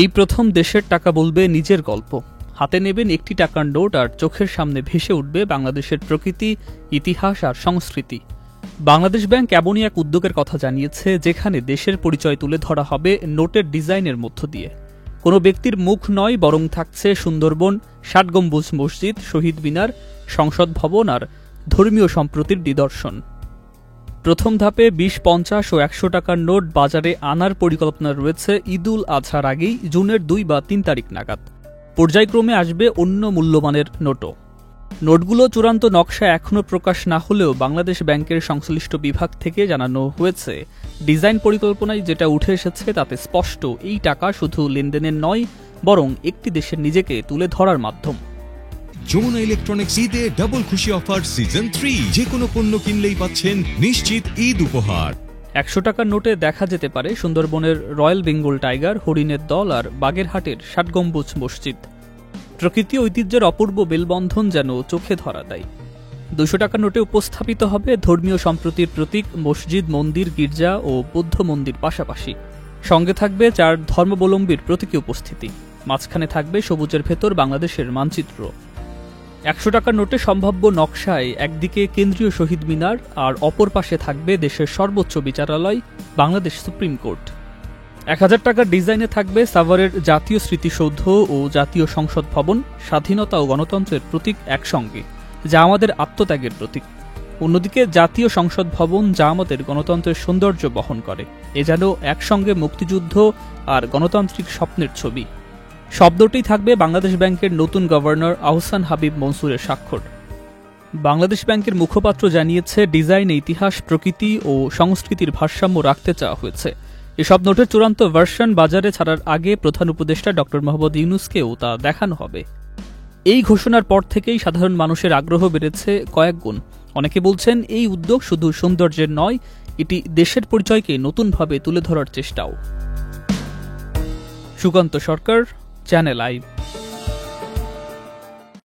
এই প্রথম দেশের টাকা বলবে নিজের গল্প। হাতে নেবেন একটি টাকার নোট আর চোখের সামনে ভেসে উঠবে বাংলাদেশের প্রকৃতি, ইতিহাস আর সংস্কৃতি। বাংলাদেশ ব্যাংক এমনই এক উদ্যোগের কথা জানিয়েছে, যেখানে দেশের পরিচয় তুলে ধরা হবে নোটের ডিজাইনের মধ্য দিয়ে। কোনো ব্যক্তির মুখ নয়, বরং থাকছে সুন্দরবন, ৬০ গম্বুজ মসজিদ, শহীদ মিনার, সংসদ ভবন আর ধর্মীয় সম্প্রীতির নিদর্শন। প্রথম ধাপে ২০, ৫০ ও ১০০ টাকার নোট বাজারে আনার পরিকল্পনা রয়েছে ঈদুল আজহার আগেই, জুনের ২ বা ৩ তারিখ নাগাদ। পর্যায়ক্রমে আসবে অন্য মূল্যমানের নোটও। নোটগুলো চূড়ান্ত নকশা এখনও প্রকাশ না হলেও বাংলাদেশ ব্যাংকের সংশ্লিষ্ট বিভাগ থেকে জানানো হয়েছে, ডিজাইন পরিকল্পনায় যেটা উঠে এসেছে তাতে স্পষ্ট এই টাকা শুধু লেনদেনের নয়, বরং একটি দেশের নিজেকে তুলে ধরার মাধ্যম। যমুনা ইলেকট্রনিক্স ঈদে ডাবল খুশি অফার সিজন ৩। যে কোনো পণ্য কিনলেই পাচ্ছেন নিশ্চিত ঈদ উপহার। ১০০ টাকার নোটে দেখা যেতে পারে সুন্দরবনের রয়্যাল বেঙ্গল টাইগার, হরিণের দল আর বাগেরহাটের ৬০ গম্বুজ মসজিদ। প্রকৃতি ঐতিহ্যের অপূর্ব মেলবন্ধন যেন চোখে ধরা দেয়। ২০০ টাকার নোটে উপস্থাপিত হবে ধর্মীয় সম্প্রীতির প্রতীক, মসজিদ, মন্দির, গির্জা ও বৌদ্ধ মন্দির পাশাপাশি। সঙ্গে থাকবে ৪ ধর্মাবলম্বীর প্রতীকী উপস্থিতি। মাঝখানে থাকবে সবুজের ভেতর বাংলাদেশের মানচিত্র। ১০০ টাকার নোটে সম্ভাব্য নকশায় একদিকে কেন্দ্রীয় শহীদ মিনার আর অপর পাশে থাকবে দেশের সর্বোচ্চ বিচারালয়, বাংলাদেশ সুপ্রিম কোর্ট। ১০০০ টাকার ডিজাইনে থাকবে সাভারের জাতীয় স্মৃতিসৌধ ও জাতীয় সংসদ ভবন, স্বাধীনতা ও গণতন্ত্রের প্রতীক একসঙ্গে, যা আমাদের আত্মত্যাগের প্রতীক। অন্যদিকে জাতীয় সংসদ ভবন, যা আমাদের গণতন্ত্রের সৌন্দর্য বহন করে। এ যেন একসঙ্গে মুক্তিযুদ্ধ আর গণতান্ত্রিক স্বপ্নের ছবি। শব্দটি থাকবে বাংলাদেশ ব্যাংকের নতুন গভর্নর আহসান হাবিব মনসুরের স্বাক্ষর। বাংলাদেশ ব্যাংকের মুখপাত্র জানিয়েছে, ডিজাইনে ইতিহাস, প্রকৃতি ও সংস্কৃতির ভারসাম্য রাখতে চাওয়া হয়েছে। এসব নোটের চূড়ান্ত ভার্সন বাজারে ছাড়ার আগে প্রধান উপদেষ্টা ড. মোহাম্মদ ইউনূসকেও তা দেখানো হবে। এই ঘোষণার পর থেকেই সাধারণ মানুষের আগ্রহ বেড়েছে কয়েক গুণ। অনেকে বলছেন, এই উদ্যোগ শুধু সৌন্দর্যের নয়, এটি দেশের পরিচয়কে নতুনভাবে তুলে ধরার চেষ্টাও। সুকান্ত সরকার, চ্যানেল আই।